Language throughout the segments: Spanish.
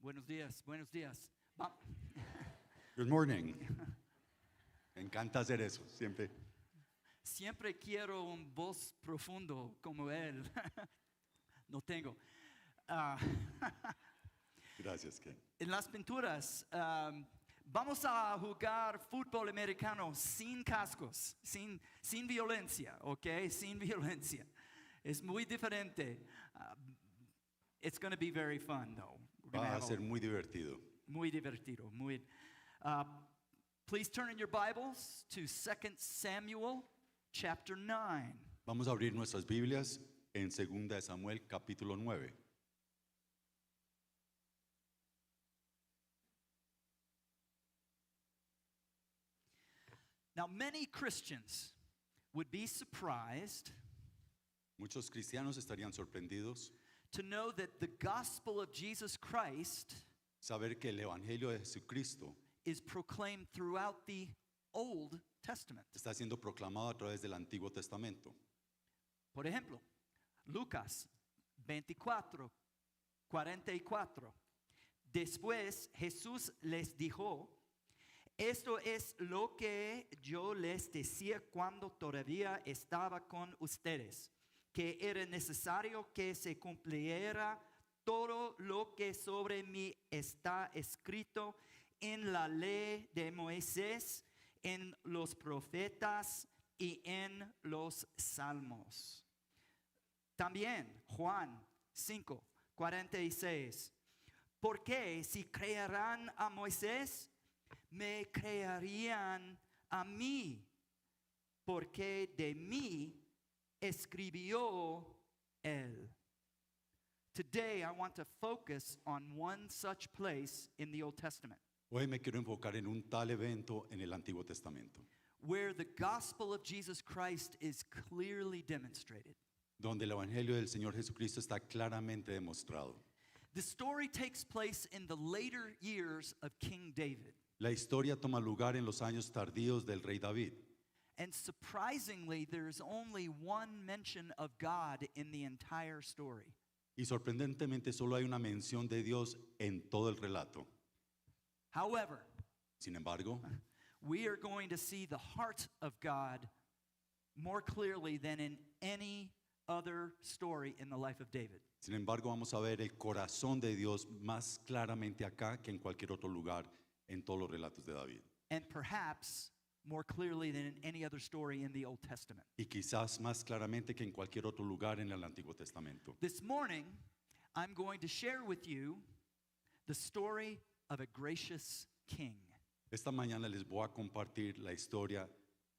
Buenos días, buenos días. Va- Good morning. Me encanta hacer eso, siempre. Siempre quiero un voz profundo como él. No tengo. Ah, Gracias, Ken. en las pinturas, vamos a jugar fútbol americano sin cascos, sin violencia, ¿ok? Sin violencia. Es muy diferente. It's going to be very fun, though. We're gonna Va a have a- ser muy divertido. Muy divertido. Uh, please turn in your Bibles to 2 Samuel chapter 9. Vamos a abrir nuestras Biblias en 2 de Samuel capítulo 9. Now, many Christians would be surprised Muchos cristianos estarían sorprendidos to know that the gospel of Jesus Christ saber que el Evangelio de Jesucristo is proclaimed throughout the Old Testament. está siendo proclamado a través del Antiguo Testamento. Por ejemplo, Lucas 24:44. Después Jesús les dijo, esto es lo que yo les decía cuando todavía estaba con ustedes, que era necesario que se cumpliera todo lo que sobre mí está escrito en la ley de Moisés, en los profetas y en los salmos. También Juan 5:46. Porque si creerán a Moisés, me creerían a mí, porque de mí escribió él. Today I want to focus on one such place in the Old Testament Hoy me quiero enfocar en un tal evento en el Antiguo Testamento, where the gospel of Jesus Christ is clearly demonstrated. donde el Evangelio del Señor Jesucristo está claramente demostrado. The story takes place in the later years of King David. La historia toma lugar en los años tardíos del rey David. And surprisingly, there's only one mention of God in the entire story. Y sorprendentemente solo hay una mención de Dios en todo el relato. However, Sin embargo, we are going to see the heart of God more clearly than in any other story in the life of David. vamos a ver el corazón de Dios más claramente acá que en cualquier otro lugar en todos los relatos de David. And perhaps more clearly than in any other story in the Old Testament. Y quizás más claramente que en cualquier otro lugar en el Antiguo Testamento. This morning, I'm going to share with you the story of a gracious king. Esta mañana les voy a compartir la historia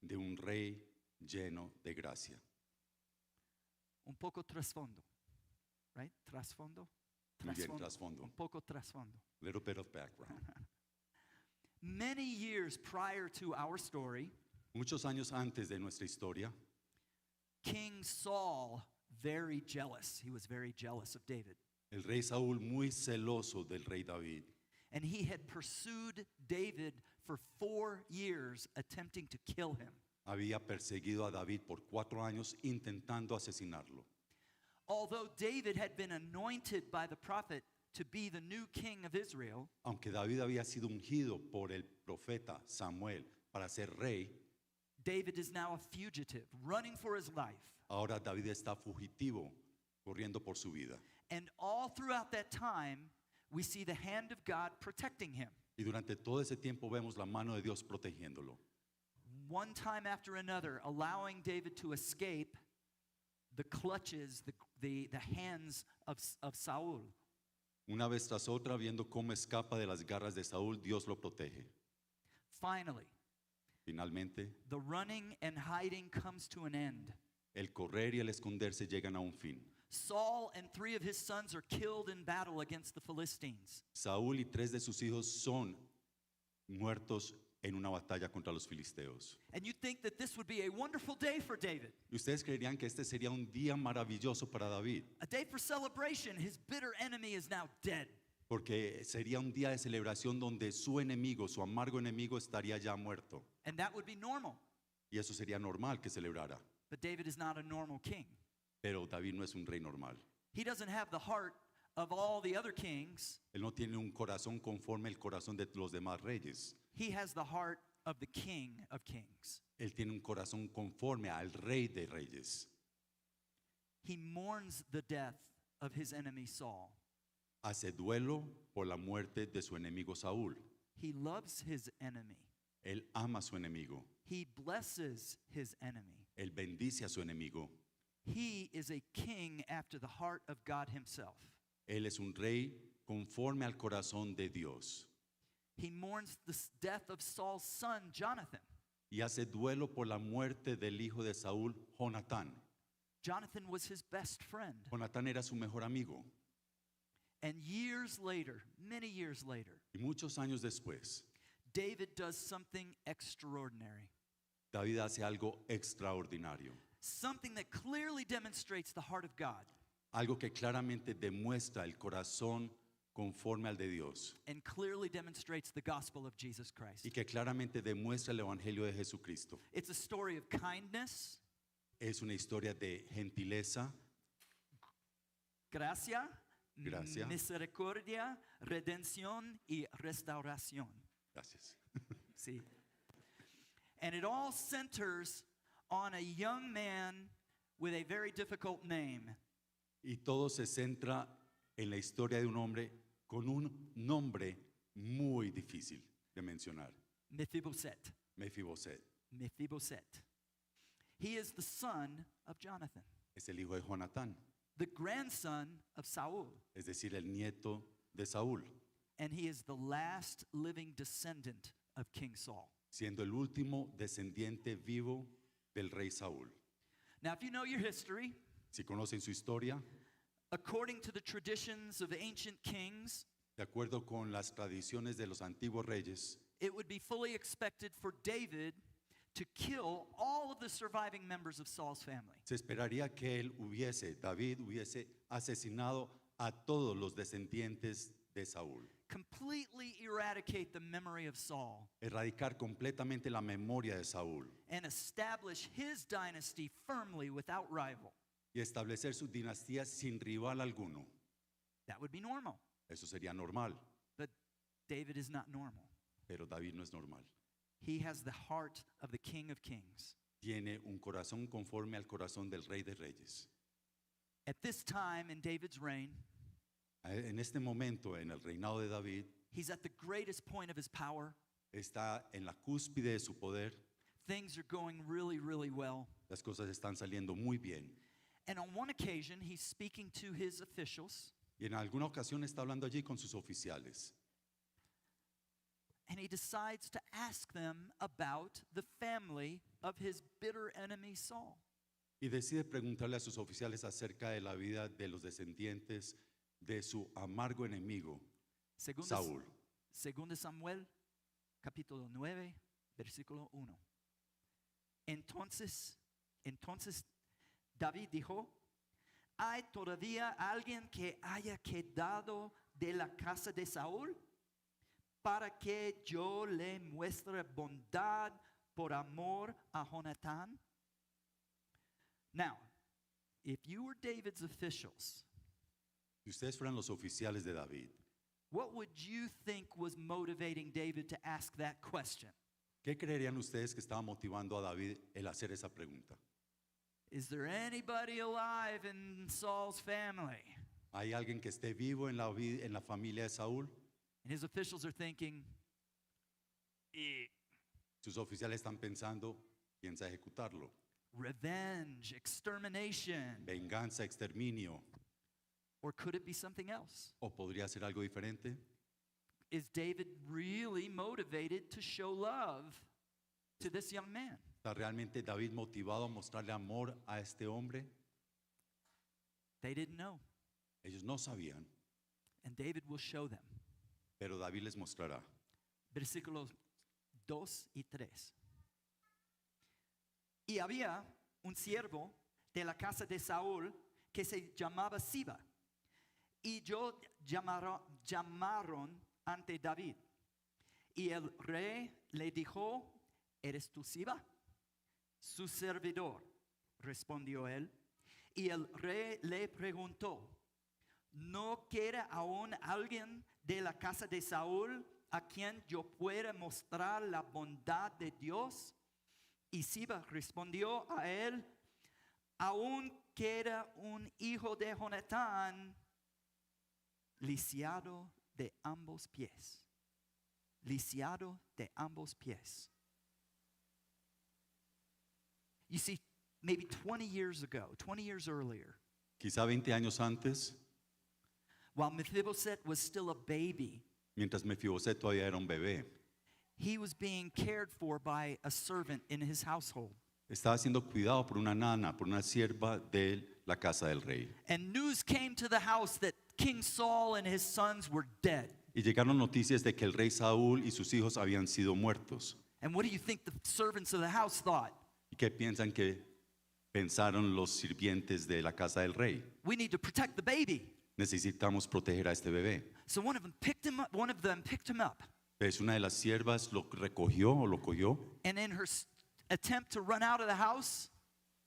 de un rey lleno de gracia. Un poco trasfondo, right? Trasfondo? Muy bien, Un trasfondo. poco trasfondo. Little bit of background. Many years prior to our story, Muchos años antes de nuestra historia, King Saul, very jealous. He was very jealous of David. el rey Saúl, muy celoso del rey David, And he had pursued David for 4 years, attempting to kill him. había perseguido a David por 4 años intentando asesinarlo. Although David had been anointed by the prophet to be the new king of Israel, Aunque David había sido ungido por el profeta Samuel para ser rey, David is now a fugitive, running for his life. ahora David está fugitivo, corriendo por su vida. And all throughout that time, we see the hand of God protecting him. Y durante todo ese tiempo vemos la mano de Dios protegiéndolo. One time after another, allowing David to escape the clutches, the hands of Saul. Una vez tras otra, viendo cómo escapa de las garras de Saúl, Dios lo protege. Finally, Finalmente, the running and hiding comes to an end. el correr y el esconderse llegan a un fin. Saul and 3 of his sons are killed in battle against the Philistines. Saúl y 3 de sus hijos son muertos en una batalla contra los filisteos. And you'd think that this would be a wonderful day for David, Y ustedes creerían que este sería un día maravilloso para David, a day for celebration. His bitter enemy is now dead. porque sería un día de celebración donde su enemigo, su amargo enemigo, estaría ya muerto. And that would be normal. Y eso sería normal que celebrara. But David is not a normal king. Pero David no es un rey normal. He doesn't have the heart of all the other kings. Él no tiene un corazón conforme el corazón de los demás reyes. He has the heart of the King of Kings. Él tiene un corazón conforme al Rey de Reyes. He mourns the death of his enemy Saul. Hace duelo por la muerte de su enemigo Saúl. He loves his enemy. Él ama a su enemigo. He blesses his enemy. Él bendice a su enemigo. He is a king after the heart of God himself. Él es un rey conforme al corazón de Dios. He mourns the death of Saul's son, Jonathan. Y hace duelo por la muerte del hijo de Saúl, Jonatán. Jonathan was his best friend. Jonatán era su mejor amigo. And years later, many years later, Y muchos años después, David does something extraordinary. David hace algo extraordinario. Something that clearly demonstrates the heart of God Algo que claramente demuestra el corazón conforme al de Dios. and clearly demonstrates the gospel of Jesus Christ. Y que claramente demuestra el evangelio de Jesucristo. It's a story of kindness, Es una historia de gentileza, gracia, Gracia. misericordia, redención y restauración. gracias, See? And it all centers on a young man with a very difficult name. y todo se centra en la historia de un hombre con un nombre muy difícil de mencionar, Mephibosheth. Mefiboset. Mephibosheth. He is the son of Jonathan, Es el hijo de Jonatán, the grandson of Saul, es decir, el nieto de Saúl, and he is the last living descendant of King Saul. siendo el último descendiente vivo del rey Saúl. Now, if you know your history, Si conocen su historia, according to the traditions of ancient kings, de acuerdo con las tradiciones de los antiguos reyes, it would be fully expected for David to kill all of the surviving members of Saul's family. se esperaría que David hubiese asesinado a todos los descendientes de Saúl, Completely eradicate the memory of Saul erradicar completamente la memoria de Saúl and establish his dynasty firmly without rival. y establecer su dinastía sin rival alguno. That would be normal. Eso sería normal, But David is not normal. pero David no es normal. He has the heart of the King of Kings. Tiene un corazón conforme al corazón del Rey de Reyes. At this time in David's reign, En este momento, en el reinado de David, he's at the greatest point of his power. está en la cúspide de su poder. Things are going really, really well. Las cosas están saliendo muy bien. And on one occasion, he's speaking to his officials, Y en alguna ocasión está hablando allí con sus oficiales. and he decides to ask them about the family of his bitter enemy Saul. Y decide preguntarle a sus oficiales acerca de la vida de los descendientes de su amargo enemigo, Segundo, Saúl. segundo Samuel, capítulo 9, versículo 1. Entonces David dijo, ¿hay todavía alguien que haya quedado de la casa de Saúl para que yo le muestre bondad por amor a Jonatán? Now, if you were David's officials, Si ustedes fueran los oficiales de David, what would you think was motivating David to ask that question? ¿qué creerían ustedes que estaba motivando a David el hacer esa pregunta? Is there anybody alive in Saul's family? ¿Hay alguien que esté vivo en la familia de Saúl? And his officials are thinking, Sus oficiales están pensando, piensa ejecutarlo. revenge, extermination, Venganza, exterminio. or could it be something else? ¿O podría ser algo diferente? Is David really motivated to show love to this young man? ¿Está realmente David motivado a mostrarle amor a este hombre? They didn't know, Ellos no sabían, and David will show them. pero David les mostrará. Versículos 2 y 3. Y había un siervo de la casa de Saúl que se llamaba Siba. Y llamaron ante David. Y el rey le dijo, ¿eres tú Siba? Su servidor, respondió él. Y el rey le preguntó, ¿no queda aún alguien de la casa de Saúl a quien yo pueda mostrar la bondad de Dios? Y Siba respondió a él, aún queda un hijo de Jonatán, lisiado de ambos pies. Lisiado de ambos pies. You see, maybe 20 years ago, 20 years earlier, Quizá 20 años antes, while Mephibosheth was still a baby, mientras Mefiboset todavía era un bebé, he was being cared for by a servant in his household. estaba siendo cuidado por una nana, por una sierva de la casa del rey. And news came to the house that King Saul and his sons were dead. Y llegaron noticias de que el rey Saúl y sus hijos habían sido muertos. And what do you think the servants of the house thought? ¿Y qué piensan que pensaron los sirvientes de la casa del rey? We need to protect the baby. Necesitamos proteger a este bebé. So one of them picked him up, Pues una de las siervas lo recogió o lo cogió and in her attempt to run out of the house,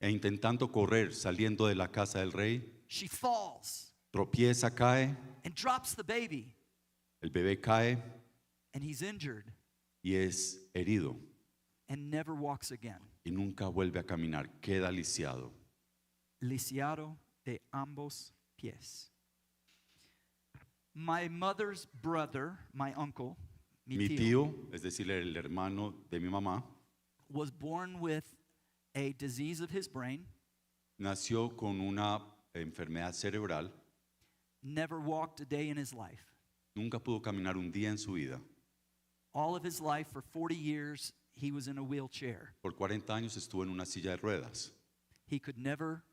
e intentando correr saliendo de la casa del rey, she falls tropieza, cae, and drops the baby, el bebé cae and he's injured y es herido and never walks again. y nunca vuelve a caminar, queda lisiado. Lisiado de ambos pies. My mother's brother, my uncle, Mi tío, es decir, el hermano de mi mamá, was born with a disease of his brain, nació con una enfermedad cerebral, never walked a day in his life. nunca pudo caminar un día en su vida. All of his life, for 40 years, he was in a wheelchair. Por 40 años estuvo en una silla de ruedas. He could never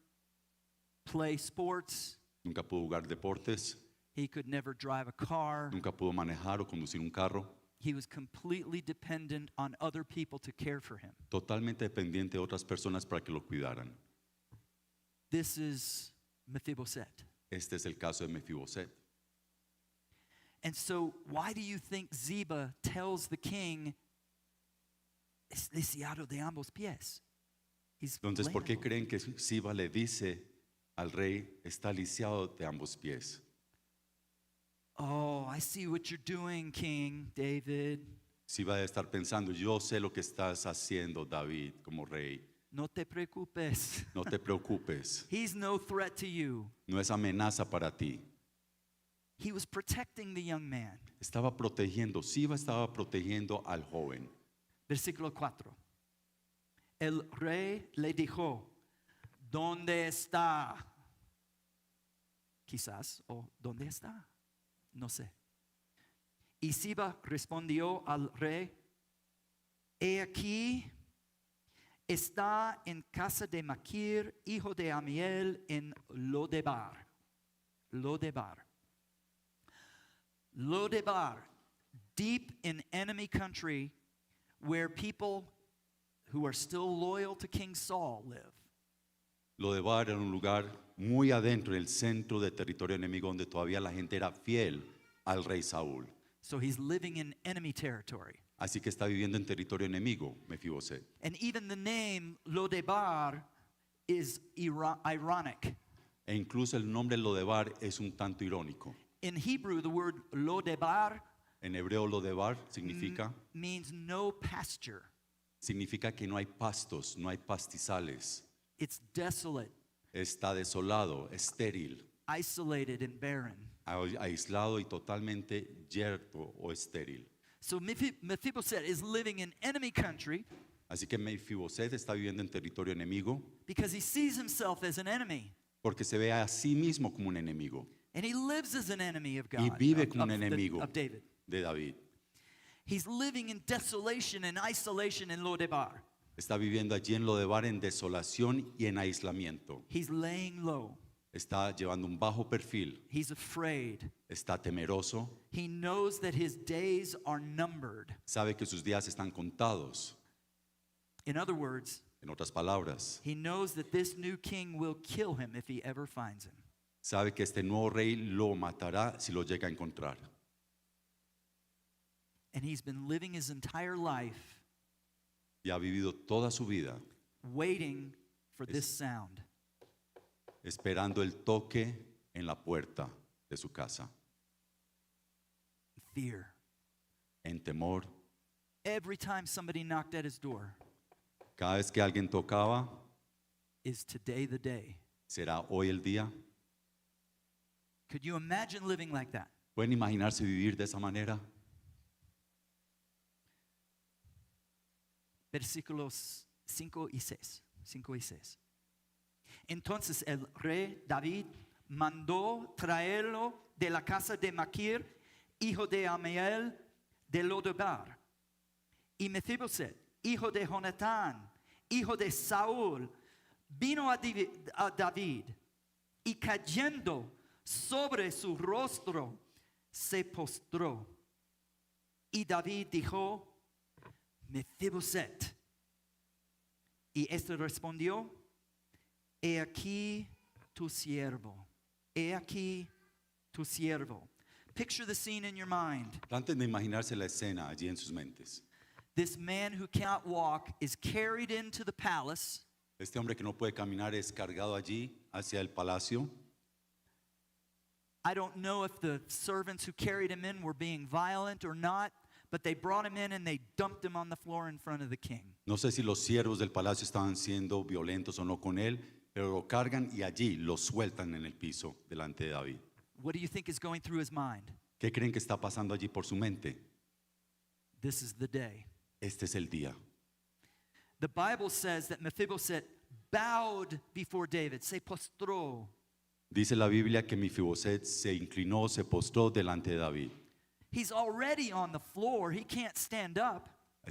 play sports. Nunca pudo jugar deportes, He could never drive a car. nunca pudo manejar o conducir un carro. He was completely dependent on other people to care for him. Totalmente dependiente de otras personas para que lo cuidaran. This is Mephibosheth. Este es el caso de Mefiboset. And so, why do you think Ziba tells the king, "Es lisiado de ambos pies"? He's Entonces, ¿por qué laying- creen que Siba le dice al rey, está lisiado de ambos pies? Oh, I see what you're doing, King David. Siba debe estar pensando, yo sé lo que estás haciendo, David, como rey. No te preocupes. No te preocupes, He's no threat to you. no es amenaza para ti. He was protecting the young man. Estaba protegiendo, Siba estaba protegiendo al joven. Versículo 4. El rey le dijo, ¿dónde está? Quizás, o ¿dónde está? No sé. Y Siba respondió al rey, he aquí, está en casa de Maquir, hijo de Amiel, en Lodebar. Lodebar. Lodebar, deep in enemy country, where people who are still loyal to King Saul live. Lodebar era un lugar muy adentro, en el centro de territorio enemigo, donde todavía la gente era fiel al rey Saúl. So he's living in enemy territory. Así que está viviendo en territorio enemigo, Mefiboset. And even the name Lodebar is ironic. E incluso el nombre Lodebar es un tanto irónico. In Hebrew, the word Lodebar En hebreo Lodebar significa, means no pasture. significa que no hay pastos, no hay pastizales. It's desolate, Está desolado, estéril, isolated, and barren. aislado y totalmente yerto o estéril. So Mephibosheth is living in enemy country Así que Mefiboset está viviendo en territorio enemigo because he sees himself as an enemy. porque se ve a sí mismo como un enemigo And he lives as an enemy of God, y vive como un of enemigo David. de David. He's living in desolation and isolation in Lodebar. Está viviendo allí en Lodebar en desolación y en aislamiento. He's laying low. Está llevando un bajo perfil, He's afraid. está temeroso, He knows that his days are numbered. sabe que sus días están contados. In other words, En otras palabras, he knows that this new king will kill him if he ever finds him. sabe que este nuevo rey lo matará si lo llega a encontrar. And he's been living his entire life Y ha vivido toda su vida waiting for this sound. esperando el toque en la puerta, de su casa, fear. en temor. Every time somebody knocked at his door, Cada vez que alguien tocaba, is today the day? ¿será hoy el día? Could you imagine living like that? ¿Pueden imaginarse vivir de esa manera? Versículos 5 y 6. 5 y 6. Entonces el rey David mandó traerlo de la casa de Maquir, hijo de Amiel de Lodebar. Y Mefiboset, hijo de Jonatán, hijo de Saúl, vino a David y cayendo sobre su rostro se postró. Y David dijo: Mefiboset. Y este respondió: He aquí tu siervo. He aquí tu siervo. Picture the scene in your mind. Traten de imaginarse la escena allí en sus mentes. This man who cannot walk is carried into the palace. Este hombre que no puede caminar es cargado allí hacia el palacio. I don't know if the servants who carried him in were being violent or not, but they brought him in and they dumped him on the floor in front of the king. No sé si los siervos del palacio estaban siendo violentos o no con él, pero lo cargan y allí lo sueltan en el piso delante de David. What do you think is going through his mind? ¿Qué creen que está pasando allí por su mente? This is the day. Este es el día. The Bible says that Mephibosheth bowed before David, se postró. Dice la Biblia que Mefiboset se inclinó, se postró delante de David. He's already on the floor. He can't stand up.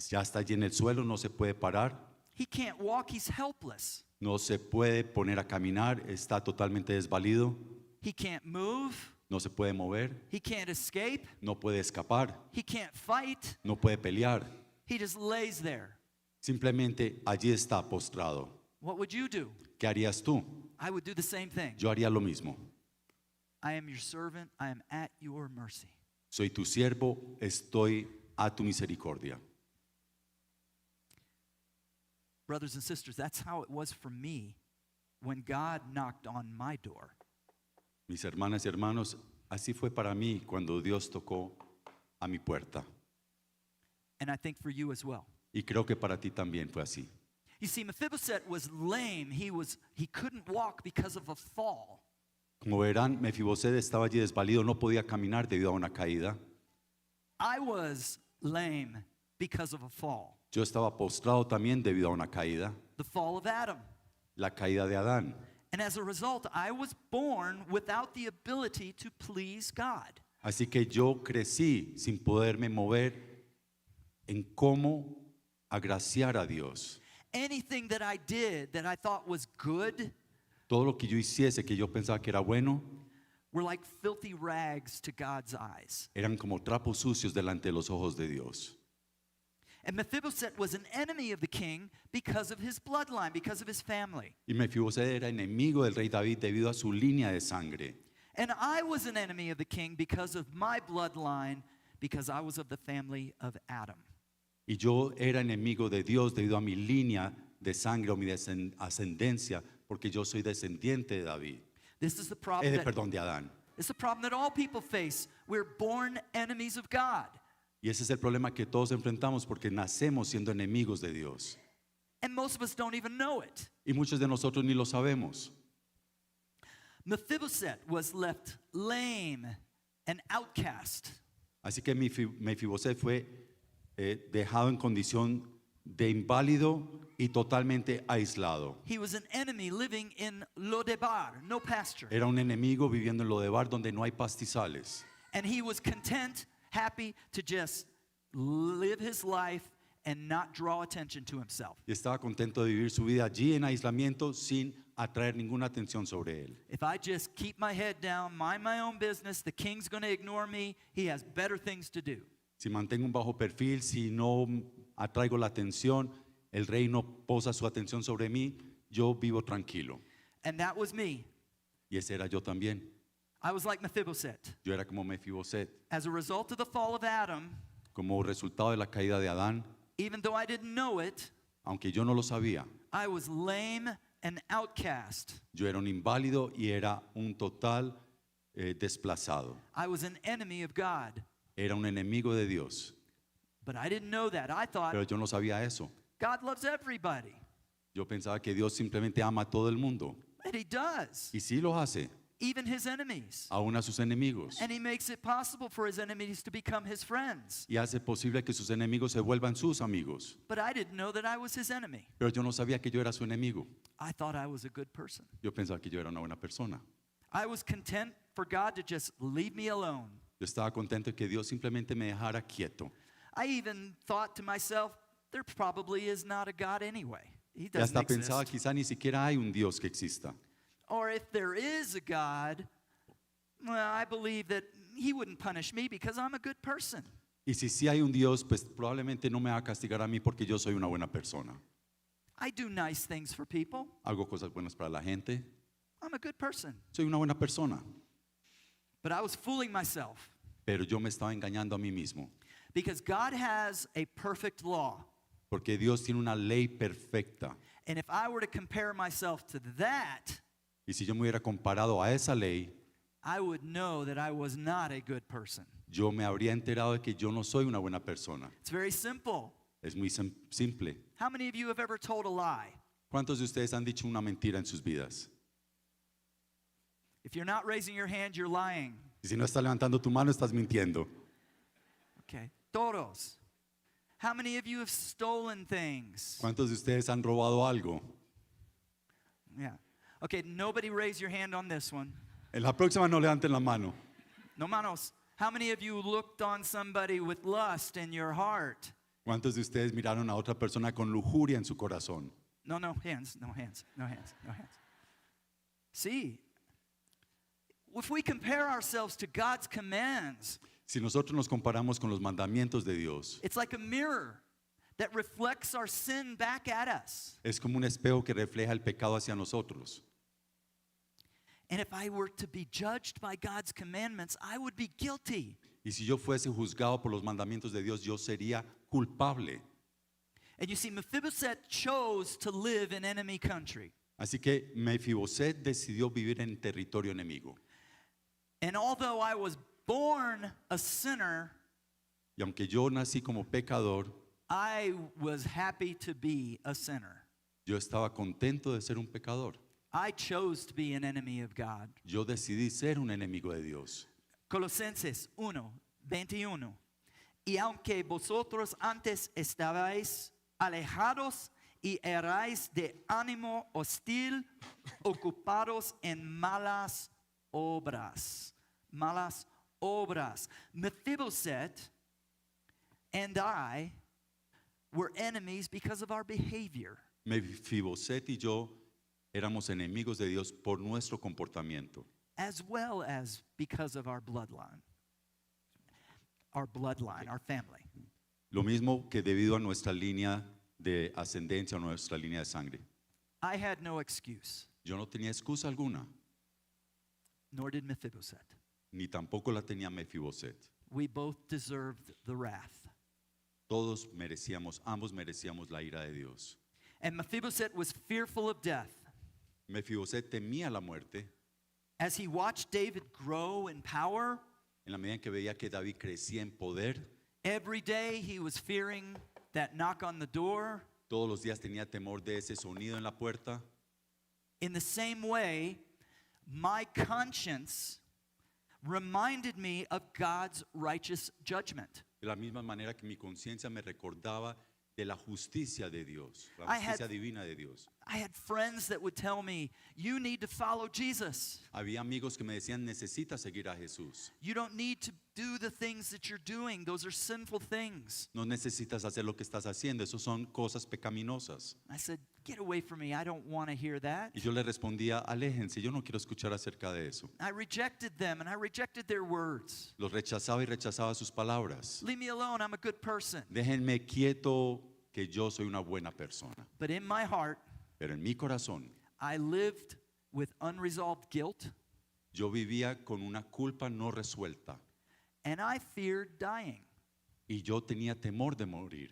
Ya está allí en el suelo, no se puede parar, He can't walk. He's helpless. no se puede poner a caminar, está totalmente desvalido, He can't move. no se puede mover, He can't escape. no puede escapar, He can't fight. no puede pelear. He just lays there. Simplemente allí está postrado. What would you do? ¿Qué harías tú? I would do the same thing. Yo haría lo mismo. I am your servant. I am at your mercy. Soy tu siervo, estoy a tu misericordia. Brothers and sisters, that's how it was for me when God knocked on my door. Mis hermanas y hermanos, así fue para mí cuando Dios tocó a mi puerta. And I think for you as well. Y creo que para ti también fue así. You see, Mephibosheth was lame. He couldn't walk because of a fall. Como verán, Mefiboset estaba allí desvalido, no podía caminar debido a una caída. I was lame because of a fall. Yo estaba postrado también debido a una caída, The fall of Adam. la caída de Adán. And as a result, I was born without the ability to please God. Así que yo crecí sin poderme mover en cómo agraciar a Dios. Anything that I did that I thought was good Todo lo que yo hiciese que yo pensaba que era bueno, were like filthy rags to God's eyes. eran como trapos sucios delante de los ojos de Dios. And Mephibosheth was an enemy of the king because of his bloodline, because of his family. Y Mefiboset era enemigo del rey David debido a su línea de sangre. And I was an enemy of the king because of my bloodline, because I was of the family of Adam. Y yo era enemigo de Dios debido a mi línea de sangre o mi ascendencia, porque yo soy descendiente de David, This is the problem that, perdón, de Adán. this is a problem that all people face. We're born enemies of God. Y ese es el problema que todos enfrentamos porque nacemos siendo enemigos de Dios. And most of us don't even know it. Y muchos de nosotros ni lo sabemos. Mephibosheth was left lame and outcast. Así que Mefiboset fue dejado en condición de inválido y totalmente aislado. He was an enemy living in Lodebar, no pasture. Era un enemigo viviendo en Lodebar donde no hay pastizales. And he was content, happy to just live his life and not draw attention to himself. Y estaba contento de vivir su vida allí en aislamiento sin atraer ninguna atención sobre él. If I just keep my head down, mind my own business, the king's going to ignore me. He has better things to do. Si mantengo un bajo perfil, si no atraigo la atención, el rey no posa su atención sobre mí, yo vivo tranquilo. And that was me. Y ese era yo también. I was like Mephibosheth. Yo era como Mefiboset. As a result of the fall of Adam, Como resultado de la caída de Adán, even though I didn't know it, aunque yo no lo sabía, I was lame and outcast. yo era un inválido y era un total desplazado. I was an enemy of God. Era un enemigo de Dios. But I didn't know that. I thought Pero yo no sabía eso. God loves everybody. Yo pensaba que Dios simplemente ama a todo el mundo. And he does. Y sí lo hace, Even his enemies. aún a sus enemigos. And he makes it possible for his enemies to become his friends. Y hace posible que sus enemigos se vuelvan sus amigos. But I didn't know that I was his enemy. Pero yo no sabía que yo era su enemigo. I thought I was a good person. Yo pensaba que yo era una buena persona. I was content for God to just leave me alone. Yo estaba contento de que Dios simplemente me dejara quieto. I even thought to myself, there probably is not a God anyway. He Y doesn't hasta pensaba, exist. quizá ni siquiera hay un Dios que exista. Or if there is a God, well, I believe that he wouldn't punish me because I'm a good person. Y si sí hay un Dios, pues probablemente no me va a castigar a mí porque yo soy una buena persona. I do nice things for people. Hago cosas buenas para la gente. I'm a good person. Soy una buena persona. But I was fooling myself Pero yo me estaba engañando a mí mismo. because God has a perfect law. Porque Dios tiene una ley perfecta. And if I were to compare myself to that, Y si yo me hubiera comparado a esa ley, I would know that I was not a good person. yo me habría enterado de que yo no soy una buena persona. It's very simple. Es muy simple. How many of you have ever told a lie? ¿Cuántos de ustedes han dicho una mentira en sus vidas? If you're not raising your hand, you're lying. Y si no estás levantando tu mano, estás mintiendo. Okay. Todos. How many of you have stolen things? ¿Cuántos de ustedes han robado algo? Yeah. Okay, nobody raise your hand on this one. En la próxima no levanten la mano. No manos. How many of you looked on somebody with lust in your heart? ¿Cuántos de ustedes miraron a otra persona con lujuria en su corazón? No hands, no hands, no hands, no hands. See, if we compare ourselves to God's commands, Si nosotros nos comparamos con los mandamientos de Dios, it's like a mirror that reflects our sin back at us. es como un espejo que refleja el pecado hacia nosotros. And if I were to be judged by God's commandments, I would be guilty. Y si yo fuese juzgado por los mandamientos de Dios, yo sería culpable. And you see, Mephibosheth chose to live in enemy country. Así que Mefiboset decidió vivir en territorio enemigo. And although I was born a sinner, Y aunque yo nací como pecador, I was happy to be a sinner. yo estaba contento de ser un pecador. I chose to be an enemy of God. Yo decidí ser un enemigo de Dios. Colosenses 1:21. Y aunque vosotros antes estabais alejados y erais de ánimo hostil, ocupados en malas obras. Malas obras. Mephibosheth and I were enemies because of our behavior. Mefiboset y yo éramos enemigos de Dios por nuestro comportamiento, As well as because of our bloodline. Our bloodline, our family. lo mismo que debido a nuestra línea de ascendencia o nuestra línea de sangre. I had no excuse, Yo no tenía excusa alguna, nor did Mephibosheth. ni tampoco la tenía Mefiboset. We both deserved the wrath. Todos merecíamos, ambos merecíamos la ira de Dios. And Mephibosheth was fearful of death. Mefiboset temía la muerte As he watched David grow in power, en la medida en que veía que David crecía en poder. every day he was fearing that knock on the door. Todos los días tenía temor de ese sonido en la puerta. In the same way, my conscience reminded me of God's righteous judgment. De la misma manera que mi conciencia me recordaba de la justicia de Dios, la I had- justicia divina de Dios. I had friends that would tell me, you need to follow Jesus. Había amigos que me decían, necesitas seguir a Jesús. You don't need to do the things that you're doing. Those are sinful things. No necesitas hacer lo que estás haciendo, eso son cosas pecaminosas. I said, get away from me. I don't want to hear that. Y yo le respondía, aléjense, yo no quiero escuchar acerca de eso. I rejected them and I rejected their words. Los rechazaba y rechazaba sus palabras. Leave me alone. I'm a good person. Déjenme quieto, que yo soy una buena persona. But in my heart, Pero en mi corazón, I lived with unresolved guilt yo vivía con una culpa no resuelta. and I feared dying, Y yo tenía temor de morir.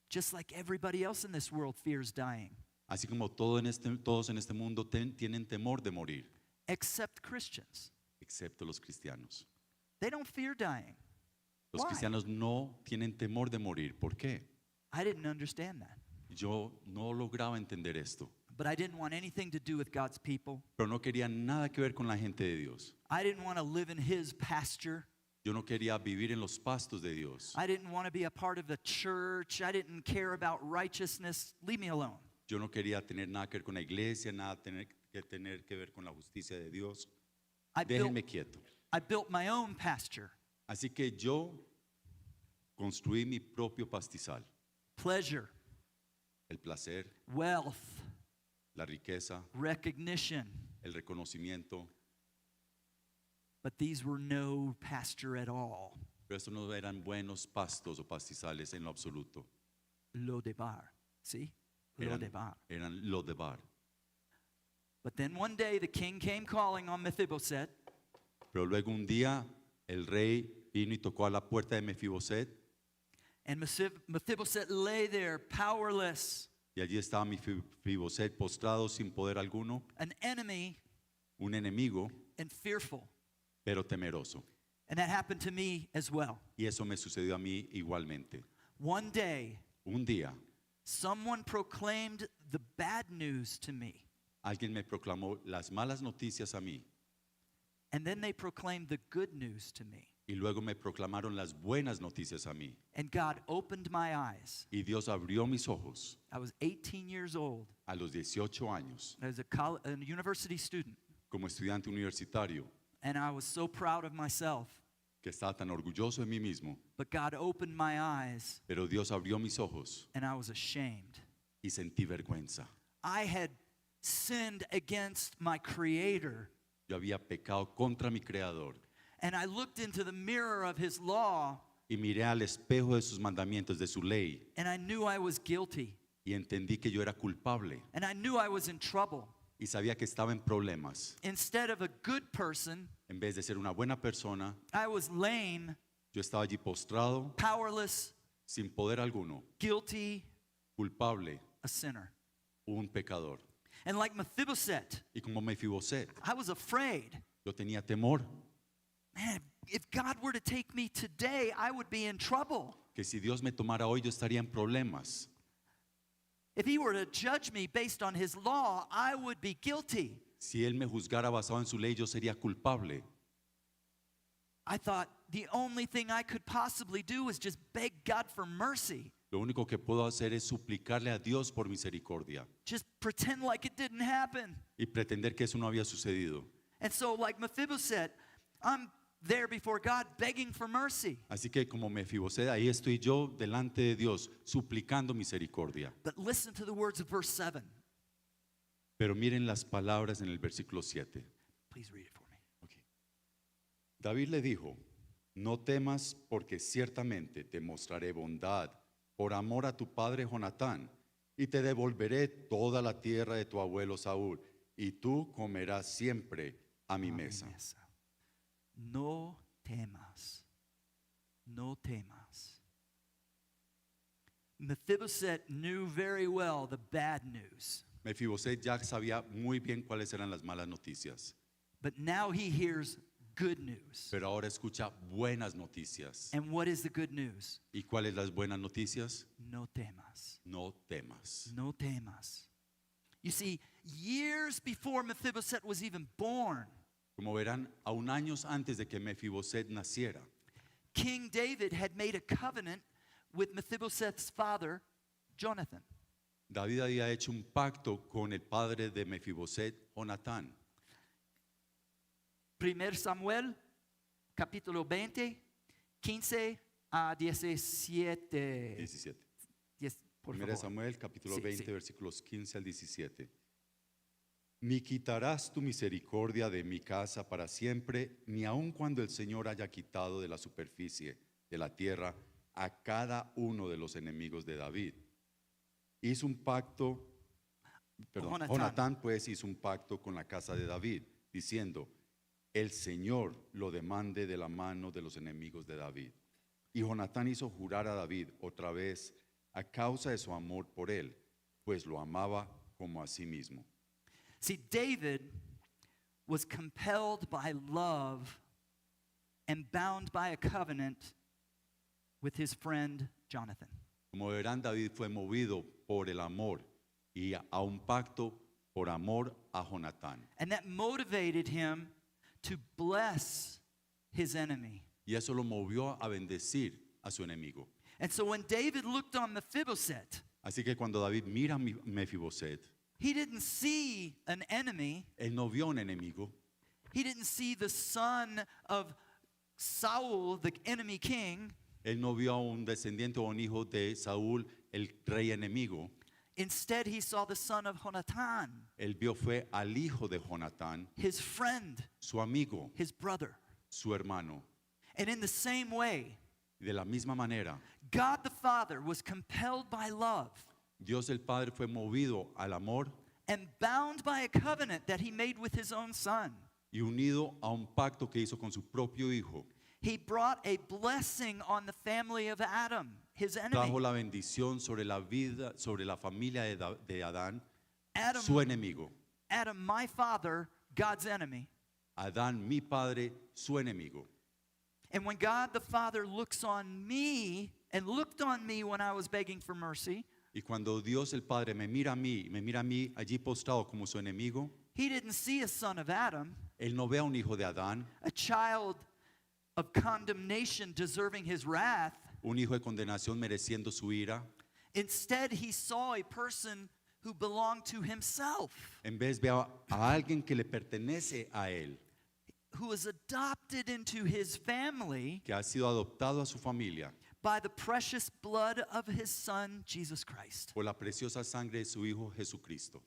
just like everybody else in this world fears dying, Así como todos en este mundo tienen temor de morir, except Christians. excepto los cristianos. They don't fear dying. Los Why? cristianos no tienen temor de morir. ¿Por qué? I didn't understand that. Yo no lograba entender esto, But I didn't want anything to do with God's people. pero no quería nada que ver con la gente de Dios. I didn't want to live in His pasture. Yo no quería vivir en los pastos de Dios. I didn't want to be a part of the church. I didn't care about righteousness. Leave me alone. Yo no quería tener nada que ver con la iglesia, nada tener que ver con la justicia de Dios. I built, Déjenme quieto. I built my own pasture. Así que yo construí mi propio pastizal. Pleasure, El placer, wealth, la riqueza, recognition. el reconocimiento. But these were no pasture at all. Pero estos no eran buenos pastos o pastizales en lo absoluto. Lo debar. See? Lo debar. Eran Lodebar. But then one day the king came calling on Mephibosheth. Pero luego un día el rey vino y tocó a la puerta de Mefiboset And Mephibosheth lay there powerless, y allí estaba Mefiboset postrado sin poder alguno, an enemy un enemigo, and fearful. pero temeroso. And that happened to me as well. Y eso me sucedió a mí igualmente. One day, Un día someone proclaimed the bad news to me. alguien me proclamó las malas noticias a mí And then they proclaimed the good news to me. y luego me proclamaron las buenas noticias a mí. And God opened my eyes. Y Dios abrió mis ojos I was 18 years old. a los 18 años I was a university student. como estudiante universitario, And I was so proud of myself. que estaba tan orgulloso de mí mismo, But God opened my eyes, pero Dios abrió mis ojos and I was ashamed. y sentí vergüenza. I had sinned against my Creator. Yo había pecado contra mi Creador And I looked into the mirror of His law, y miré al espejo de sus mandamientos, de su ley, and I knew I was guilty. y entendí que yo era culpable And I knew I was in trouble. y sabía que estaba en problemas. Instead of a good person, En vez de ser una buena persona, I was lame, yo estaba allí postrado, powerless, sin poder alguno, guilty, culpable, a sinner. un pecador. And like Mephibosheth, Y como Mefiboset, I was afraid. yo tenía temor Man, if God were to take me today, I would be in trouble. que si Dios me tomara hoy, yo estaría en problemas. If He were to judge me based on His law, I would be guilty. Si Él me juzgara basado en su ley, yo sería culpable. I thought the only thing I could possibly do was just beg God for mercy. Lo único que puedo hacer es suplicarle a Dios por misericordia Just pretend like it didn't happen. y pretender que eso no había sucedido. And so, like Mephibosheth, I'm there before God begging for mercy. Así que como Mefiboset, ahí estoy yo delante de Dios suplicando misericordia. But listen to the words of verse 7. Pero miren las palabras en el versículo 7. Please read it for me. Okay. David le dijo, no temas porque ciertamente te mostraré bondad por amor a tu padre Jonatán y te devolveré toda la tierra de tu abuelo Saúl y tú comerás siempre a mi mesa. No temas. No temas. Mephibosheth knew very well the bad news. Mefiboset ya sabía muy bien cuáles eran las malas noticias, But now he hears good news. pero ahora escucha buenas noticias. And what is the good news? ¿Y cuáles las buenas noticias? No temas. No temas. No temas. You see, years before Mephibosheth was even born, Como verán, aún años antes de que Mefiboset naciera, King David had made a covenant with Mephibosheth's father, Jonathan. David había hecho un pacto con el padre de Mefiboset, Jonatán. 1 Samuel, capítulo 20, 15 a 17. 17. Por 1 favor. Samuel, capítulo Sí, 20, sí. versículos 15 al 17. Ni quitarás tu misericordia de mi casa para siempre, ni aun cuando el Señor haya quitado de la superficie de la tierra a cada uno de los enemigos de David. Hizo un pacto, Jonatán pues hizo un pacto con la casa de David, diciendo, el Señor lo demande de la mano de los enemigos de David. Y Jonatán hizo jurar a David otra vez a causa de su amor por él, pues lo amaba como a sí mismo. See, David was compelled by love and bound by a covenant with his friend Jonathan. Como verán, David fue movido por el amor y a un pacto por amor a Jonatán. And that motivated him to bless his enemy. Y eso lo movió a bendecir a su enemigo. And so when David looked on Mephibosheth, Así que cuando David mira a Mefiboset, he didn't see an enemy. él no vio un enemigo, He didn't see the son of Saul, the enemy king. él no vio a un descendiente o un hijo de Saúl, el rey enemigo. Instead, he saw the son of Jonathan, Él vio fue al hijo de Jonatán, his friend, su amigo, his brother. su hermano. And in the same way, De la misma manera, God the Father was compelled by love Dios el Padre fue movido al amor and bound by a covenant that he made with his own son. y unido a un pacto que hizo con su propio hijo. He brought a blessing on the family of Adam, his enemy. Trajo la bendición sobre la vida, sobre la familia de Adán, Adam, su enemigo. Adam, my father, God's enemy. Adán, mi padre, su enemigo. And when God the Father looks on me and looked on me when I was begging for mercy, Y cuando Dios el Padre me mira a mí allí postrado como su enemigo, he didn't see a son of Adam, él no ve a un hijo de Adán, a child of condemnation deserving his wrath. un hijo de condenación mereciendo su ira. Instead, he saw a person who belonged to himself, En vez ve a alguien que le pertenece a él, who was adopted into his family que ha sido adoptado a su familia by the precious blood of his son, Jesus Christ. por la preciosa sangre de su hijo Jesucristo.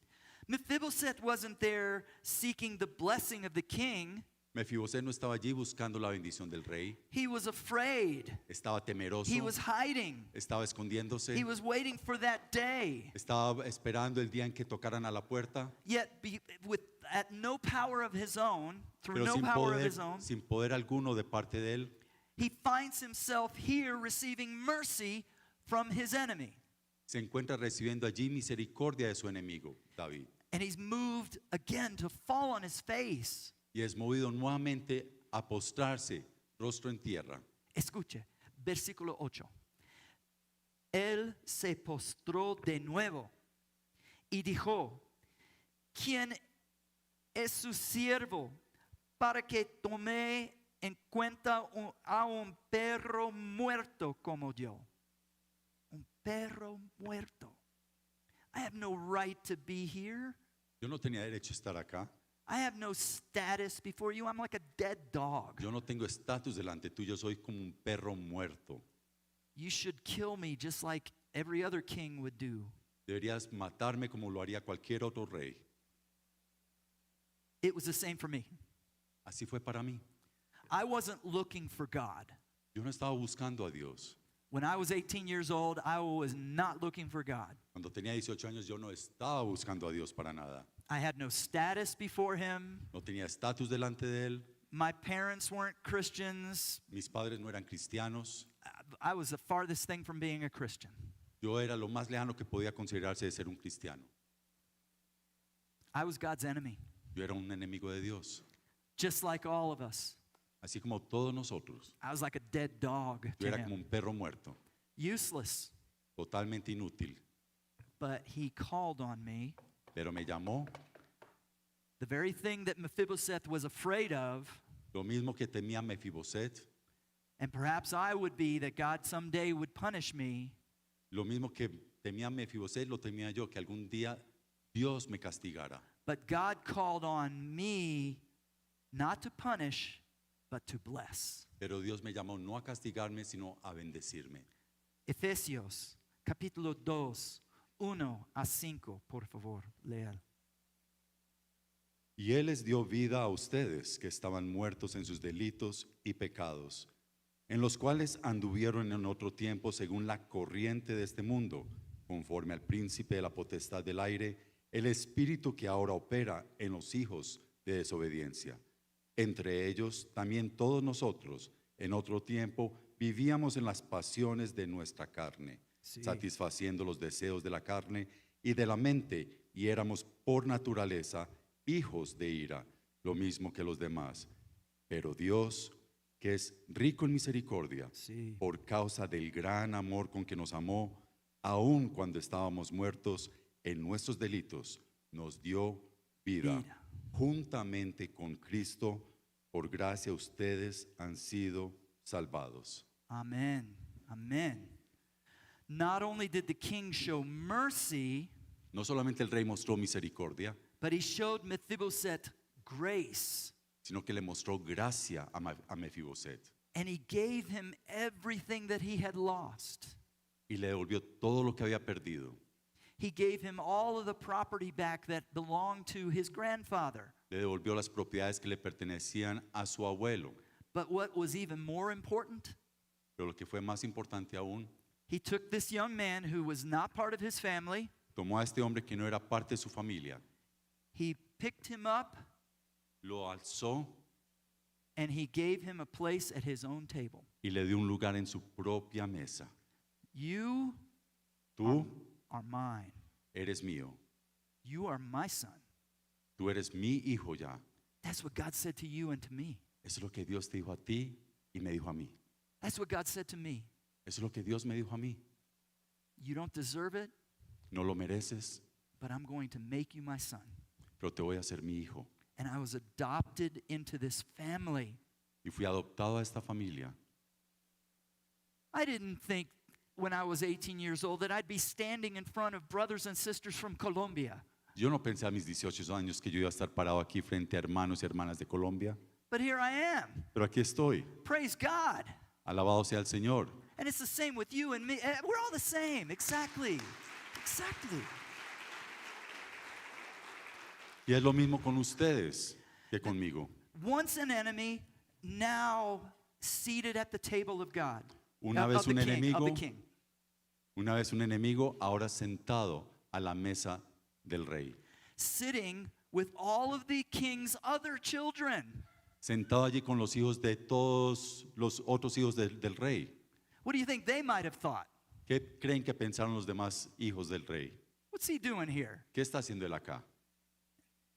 Mephibosheth wasn't there seeking the blessing of the king. Mefiboset no estaba allí buscando la bendición del rey, He was afraid. estaba temeroso, He was hiding. estaba escondiéndose, He was waiting for that day. estaba esperando el día en que tocaran a la puerta, Yet, at no power of his own, through pero no power of his own, sin poder alguno de parte de él, he finds himself here receiving mercy from his enemy. se encuentra recibiendo allí misericordia de su enemigo, David. And he's moved again to fall on his face. Y es movido nuevamente a postrarse, rostro en tierra. Escuche, versículo 8. Él se postró de nuevo y dijo, ¿quién es su siervo para que tome en cuenta a un perro muerto como yo? Un perro muerto. I have no right to be here. Yo no tenía derecho a estar acá. I have no status before you. I'm like a dead dog. Yo no tengo estatus delante tuyo, soy como un perro muerto. You should kill me just like every other king would do. Deberías matarme como lo haría cualquier otro rey. It was the same for me. Así fue para mí. I wasn't looking for God. Yo no estaba buscando a Dios. When I was 18 years old, I was not looking for God. Cuando tenía 18 años yo no estaba buscando a Dios para nada. I had no status before him. No tenía estatus delante de él. My parents weren't Christians. Mis padres no eran cristianos. I was the farthest thing from being a Christian. Yo era lo más lejano que podía considerarse de ser un cristiano. I was God's enemy, Yo era un enemigo de Dios. just like all of us. Así como todos nosotros. I was like a dead dog Yo to era como him. un perro muerto. Useless. Totalmente inútil. But he called on me. Pero me llamó. The very thing that Mephibosheth was afraid of, Lo mismo que temía Mefiboset. and perhaps I would be, that God someday would punish me. Lo mismo que temía Mefiboset, lo temía yo, que algún día Dios me castigara. But God called on me not to punish, but to bless. Pero Dios me llamó no a castigarme, sino a bendecirme. Efesios, capítulo 2, 1 a 5, por favor, lean. Y Él les dio vida a ustedes que estaban muertos en sus delitos y pecados, en los cuales anduvieron en otro tiempo según la corriente de este mundo, conforme al príncipe de la potestad del aire, el espíritu que ahora opera en los hijos de desobediencia. Entre ellos también todos nosotros, en otro tiempo, vivíamos en las pasiones de nuestra carne, Sí. satisfaciendo los deseos de la carne y de la mente, y éramos por naturaleza hijos de ira, lo mismo que los demás. Pero Dios, que es rico en misericordia, Sí. por causa del gran amor con que nos amó, aun cuando estábamos muertos en nuestros delitos, nos dio vida. Vida. Juntamente con Cristo, por gracia ustedes han sido salvados. Amen. Amen. Not only did the king show mercy, No solamente el rey mostró misericordia, but he showed Mephibosheth grace. sino que le mostró gracia a Mefiboset And he gave him everything that he had lost. y le devolvió todo lo que había perdido. He gave him all of the property back that belonged to his grandfather. Le devolvió las propiedades que le pertenecían a su abuelo. But what was even more important, Pero lo que fue más importante aún, he took this young man who was not part of his family, tomó a este hombre que no era parte de su familia, he picked him up, lo alzó and he gave him a place at his own table. y le dio un lugar en su propia mesa. You Tú are mine. eres mío, You are my son. tú eres mi hijo ya. That's what God said to you and to me. Eso es lo que Dios te dijo a ti y me dijo a mí. That's what God said to me. Eso es lo que Dios me dijo a mí. You don't deserve it, No lo mereces, but I'm going to make you my son. pero te voy a hacer mi hijo. And I was adopted into this family. Y fui adoptado a esta familia. I didn't think when I was 18 years old that I'd be standing in front of brothers and sisters from Colombia. Yo no pensé a mis 18 años que yo iba a estar parado aquí frente a hermanos y hermanas de Colombia, But here I am. pero aquí estoy. Praise God. Alabado sea el Señor. And it's the same with you and me. We're all the same. Exactly. Exactly. Y es lo mismo con ustedes que conmigo. Once an enemy, now seated at the table of God. Una Of vez the un king, of the enemigo. king. Una vez un enemigo, ahora sentado a la mesa del rey. Sitting with all of the king's other children. Sentado allí con los hijos de todos los otros hijos del rey. What do you think they might have thought? ¿Qué creen que pensaron los demás hijos del rey? What's he doing here? ¿Qué está haciendo él acá?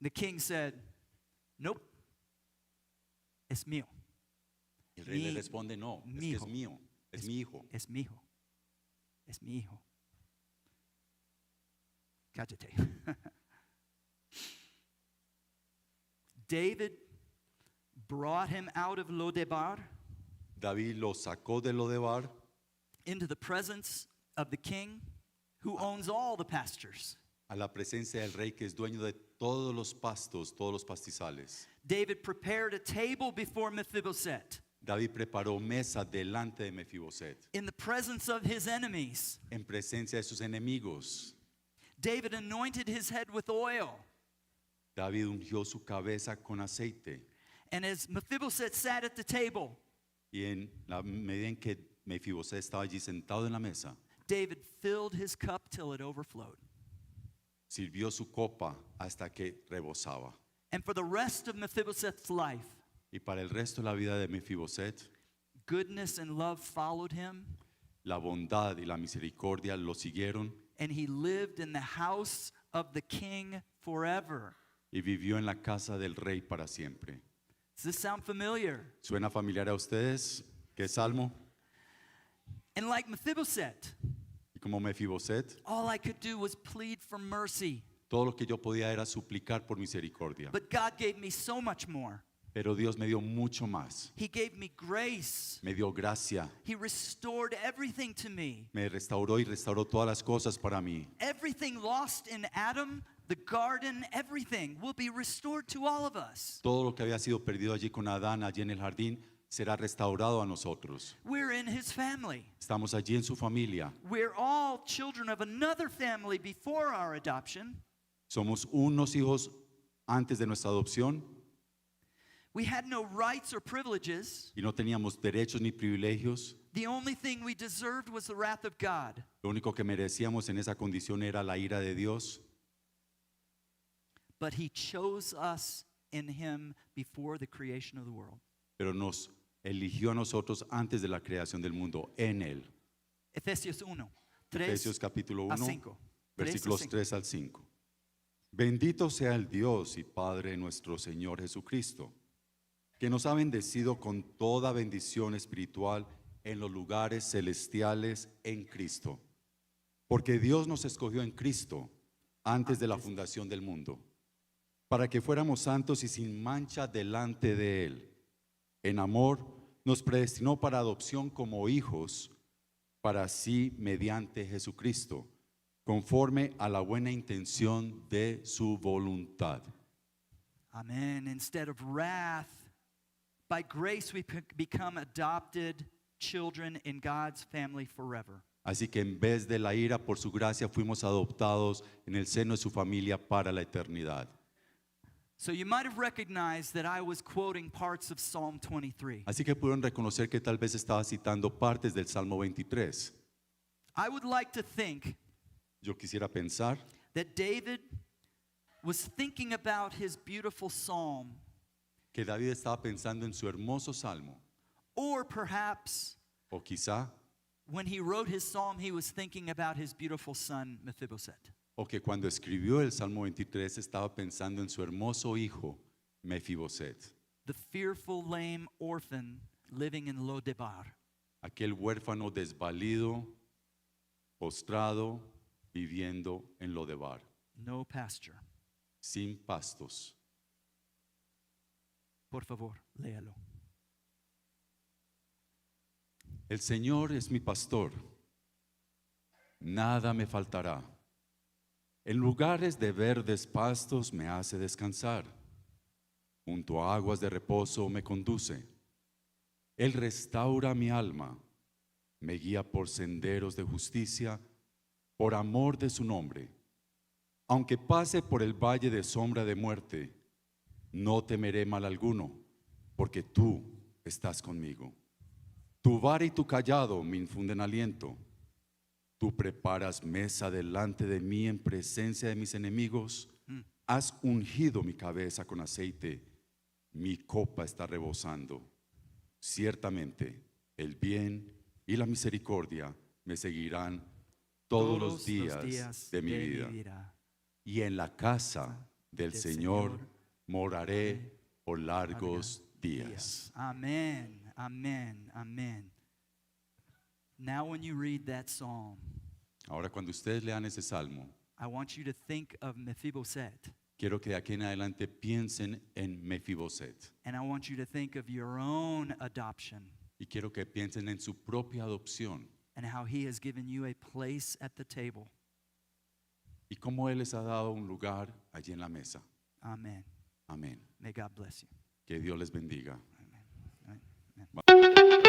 The king said, nope, es mío, Y el rey le Mi- responde, no, es mi que es hijo. mío, es mi hijo. es mi hijo, es mi hijo. Cállate. David brought him out of Lodebar David lo sacó de Lodebar into the presence of the king who owns all the pastures. a la presencia del rey que es dueño de todos los pastos, todos los pastizales. David prepared a table before Mephibosheth David preparó mesa delante de Mefiboset, in the presence of his enemies. en presencia de sus enemigos. David anointed his head with oil. David ungió su cabeza con aceite And as Mephibosheth sat at the table, y en la medida en que Mefiboset estaba allí sentado en la mesa, David filled his cup till it overflowed. sirvió su copa hasta que rebosaba. And for the rest of Mephibosheth's life, Y para el resto de la vida de Mefiboset, goodness and love followed him, la bondad y la misericordia lo siguieron and he lived in the house of the king forever. y vivió en la casa del rey para siempre. Does this sound familiar? ¿Suena familiar a ustedes? ¿Qué salmo? And like Mephibosheth, Y como Mefiboset, all I could do was plead for mercy. todo lo que yo podía era suplicar por misericordia. But God gave me so much more. Pero Dios me dio mucho más. He gave me grace. Me dio gracia, He restored everything to me. me restauró y restauró todas las cosas para mí. Everything lost in Adam, the garden, everything will be restored to all of us. Todo lo que había sido perdido allí con Adán, allí en el jardín, será restaurado a nosotros. We're in his family. Estamos allí en su familia. We're all children of another family before our adoption. Somos unos hijos antes de nuestra adopción We had no rights or privileges. y no teníamos derechos ni privilegios. The only thing we deserved was the wrath of God. Lo único que merecíamos en esa condición era la ira de Dios. But he chose us in him before the creation of the world. Pero nos eligió a nosotros antes de la creación del mundo, en Él. Efesios 1, 3 Efesios capítulo a 1, 5. versículos 3 al 5. Bendito sea el Dios y Padre de nuestro Señor Jesucristo, que nos ha bendecido con toda bendición espiritual en los lugares celestiales en Cristo. Porque Dios nos escogió en Cristo antes de la fundación del mundo, para que fuéramos santos y sin mancha delante de Él. En amor nos predestinó para adopción como hijos, para sí mediante Jesucristo, conforme a la buena intención de su voluntad. Amen. Instead of wrath, by grace we become adopted children in God's family forever. Así que en vez de la ira, por su gracia fuimos adoptados en el seno de su familia para la eternidad. So you might have recognized that I was quoting parts of Psalm 23. Así que pudieron reconocer que tal vez estaba citando partes del Salmo 23. I would like to think Yo quisiera pensar that David was thinking about his beautiful psalm, que David estaba pensando en su hermoso salmo, or perhaps o quizá, when he wrote his psalm, he was thinking about his beautiful son, Mephibosheth. o que cuando escribió el Salmo 23 estaba pensando en su hermoso hijo, Mefiboset, The fearful lame orphan living in Lodebar. aquel huérfano desvalido, postrado, viviendo en Lodebar, No pasture. sin pastos. Por favor, léalo. El Señor es mi pastor, nada me faltará. En lugares de verdes pastos me hace descansar. Junto a aguas de reposo me conduce. Él restaura mi alma, me guía por senderos de justicia, por amor de su nombre. Aunque pase por el valle de sombra de muerte, no temeré mal alguno, porque tú estás conmigo. Tu vara y tu cayado me infunden aliento. Tú preparas mesa delante de mí en presencia de mis enemigos. Has ungido mi cabeza con aceite. Mi copa está rebosando. Ciertamente, el bien y la misericordia me seguirán todos los días de mi vida. Y en la casa del Señor moraré por largos días. Amen. Amen. Amen. Now when you read that psalm, Ahora, cuando ustedes lean ese salmo, I want you to think of Mephibosheth, quiero que de aquí en adelante piensen en Mefiboset. and I want you to think of your own adoption Y quiero que piensen en su propia adopción and how he has given you a place at the table. y cómo Él les ha dado un lugar allí en la mesa. Amen. Amén. May God bless you. Que Dios les bendiga. Amen. Amen.